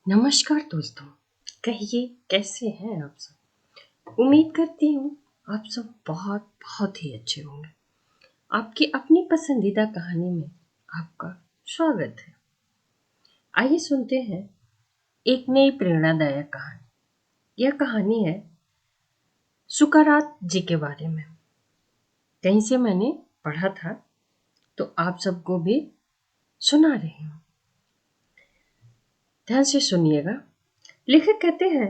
नमस्कार दोस्तों, कहिए कैसे हैं आप सब। उम्मीद करती हूँ आप सब बहुत बहुत ही अच्छे होंगे। आपकी अपनी पसंदीदा कहानी में आपका स्वागत है। आइए सुनते हैं एक नई प्रेरणादायक कहानी। यह कहानी है सुकरात जी के बारे में। कहीं से मैंने पढ़ा था तो आप सबको भी सुना रही हूँ। ध्यान से सुनिएगा। लेखक कहते हैं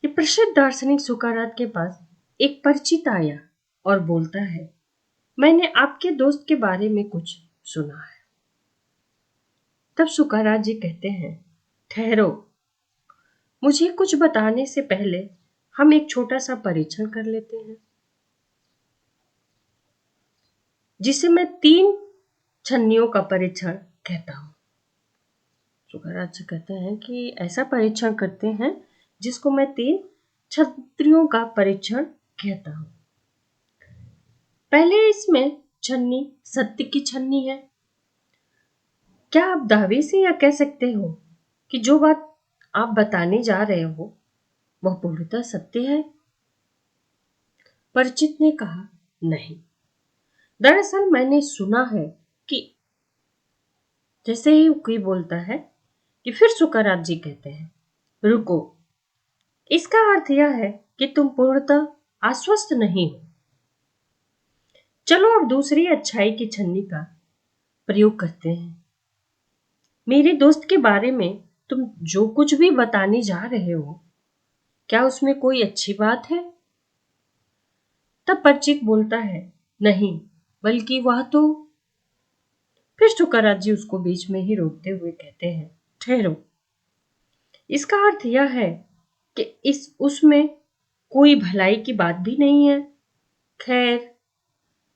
कि प्रसिद्ध दार्शनिक सुकरात के पास एक परिचित आया और बोलता है, मैंने आपके दोस्त के बारे में कुछ सुना है। तब सुकरात जी कहते हैं, ठहरो, मुझे कुछ बताने से पहले हम एक छोटा सा परीक्षण कर लेते हैं, जिसे मैं 3 छन्नियों का परीक्षण कहता हूँ। सुकरात जी कहते हैं कि ऐसा परीक्षण करते हैं जिसको मैं 3 छत्रियों का परीक्षण कहता हूँ। पहले इसमें छन्नी सत्य की छन्नी है। क्या आप दावे से यह कह सकते हो कि जो बात आप बताने जा रहे हो वह पूर्णतः सत्य है? परिचित ने कहा, नहीं। दरअसल मैंने सुना है कि जैसे ही कोई बोलता है कि फिर सुकरात जी कहते हैं, रुको, इसका अर्थ यह है कि तुम पूर्णतः आश्वस्त नहीं हो। चलो अब दूसरी अच्छाई की छन्नी का प्रयोग करते हैं। मेरे दोस्त के बारे में तुम जो कुछ भी बताने जा रहे हो, क्या उसमें कोई अच्छी बात है? तब परिचित बोलता है, नहीं, बल्कि वह तो। फिर सुकरात जी उसको बीच में ही रोकते हुए कहते हैं, ठहरो, इसका अर्थ यह है कि उसमें कोई भलाई की बात भी नहीं है। खैर,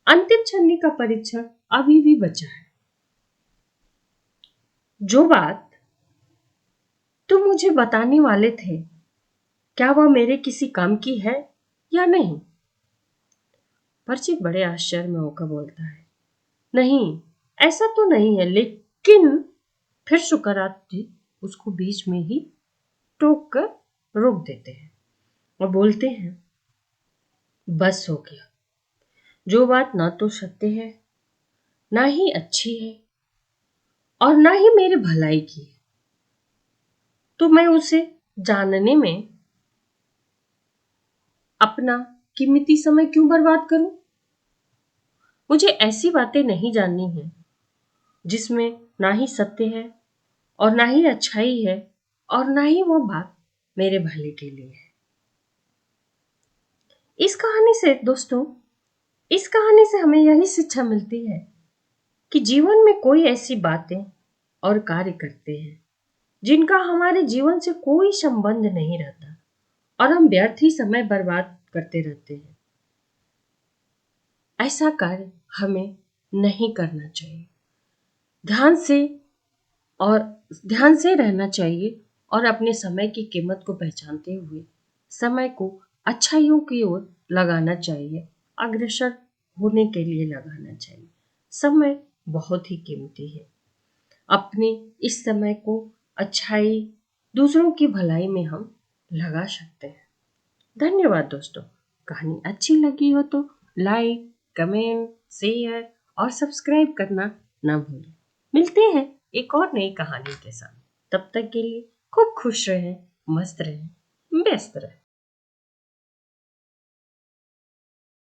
अंतिम छन्नी का परीक्षण अभी भी बचा है। जो बात तुम मुझे बताने वाले थे, क्या वह मेरे किसी काम की है या नहीं? परिचित बड़े आश्चर्य में होकर बोलता है, नहीं, ऐसा तो नहीं है, लेकिन फिर सुकरात जी उसको बीच में ही टोक कर रोक देते हैं और बोलते हैं, बस हो गया। जो बात ना तो सत्य है, ना ही अच्छी है, और ना ही मेरी भलाई की है, तो मैं उसे जानने में अपना कीमती समय क्यों बर्बाद करूं? मुझे ऐसी बातें नहीं जाननी है जिसमें ना ही सत्य है और ना ही अच्छाई है और ना ही वो बात मेरे भले के लिए है। इस कहानी से दोस्तों, इस कहानी से हमें यही शिक्षा मिलती है कि जीवन में कोई ऐसी बातें और कार्य करते हैं जिनका हमारे जीवन से कोई संबंध नहीं रहता और हम व्यर्थ ही समय बर्बाद करते रहते हैं। ऐसा कार्य हमें नहीं करना चाहिए। ध्यान से और ध्यान से रहना चाहिए और अपने समय की कीमत को पहचानते हुए समय को अच्छाइयों की ओर लगाना चाहिए, अग्रसर होने के लिए लगाना चाहिए। समय बहुत ही कीमती है। अपने इस समय को अच्छाई, दूसरों की भलाई में हम लगा सकते हैं। धन्यवाद दोस्तों। कहानी अच्छी लगी हो तो लाइक, कमेंट, शेयर और सब्सक्राइब करना ना भूलें। मिलते हैं एक और नई कहानी के साथ। तब तक के लिए खूब खुश रहें, मस्त रहें, व्यस्त रहें।